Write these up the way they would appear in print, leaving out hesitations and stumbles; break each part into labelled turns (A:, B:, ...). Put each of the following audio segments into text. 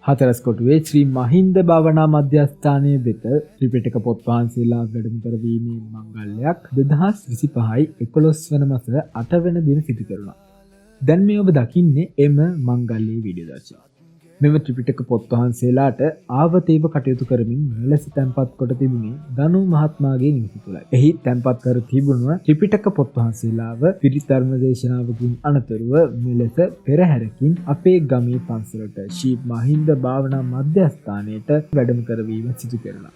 A: හතරස් කොටුවේ ශ්‍රී මහින්ද භාවනා මධ්‍යස්ථානයේ වෙත ත්‍රිපිටක පොත් වහන්සේලා වැඩම කරවීමේ මංගල්‍යයක් 2025යි 11 වන මාස 8 වෙනි දින සිදු කෙරුණා. දැන් මේ ඔබ දකින්නේ එම මංගල්‍යයේ වීඩියෝ දර්ශනය. මෙම ත්‍රිපිටක පොත් වහන්සේලාට ආවතේව කටයුතු කරමින් මෙලෙස තැන්පත් කොට තිබුණේ ධනු මහත්මයාගේ නිවස තුලයි. එහි තැන්පත් කර තිබුණු ත්‍රිපිටක පොත් වහන්සේලාව පිරිත් ධර්ම දේශනාවකින් අනතුරුව මෙලෙස පෙරහැරකින් අපේ ගමේ පන්සලට ශ්‍රී මහින්ද භාවනා මධ්‍යස්ථානයට වැඩම කරවීම සිදු කෙරුණා.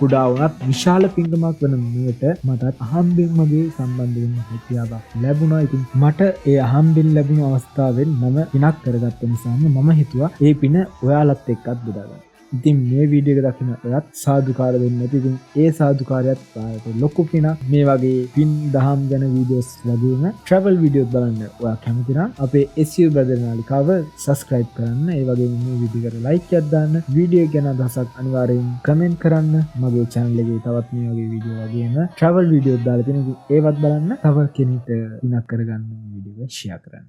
A: කුඩා වුණත් විශාල පින්කමක් වන මේට මටත් අහම්බෙන් මගේ සම්බන්ධ වෙන්න හැකියාවක් ලැබුණා. ඉතින් මට ඒ අහම්බෙන් ලැබුණු අවස්ථාවෙන් මම පිනක් කරගත්ත නිසාම මම හිතුවා ඒ පින ඔයාලත් එක්කත් බෙදා ගන්න. ඉතින් මේ වීඩියෝ එක දකින ඔයත් සාදුකාර දෙන්න. ඉතින් ඒ සාදුකාරයත් ආයත ලොකු පිනක්. මේ වගේ පින් දහම් ගැන වීඩියෝස් වගේම travel වීඩියෝස් බලන්න ඔයා කැමති නම් අපේ SU Brother නාලිකාව subscribe කරන්න. ඒ වගේම මේ වීඩියෝ එකට like එකක් දාන්න. වීඩියෝ ගැන අදහසක් අනිවාර්යෙන් comment කරන්න. මගේ channel එකේ තවත් මේ වගේ වීඩියෝ වගේම travel වීඩියෝස් දාලා තියෙනවා. ඒවත් බලන්න. තව කෙනෙක්ට පිනක් කරගන්න මේ වීඩියෝ එක share කරන්න.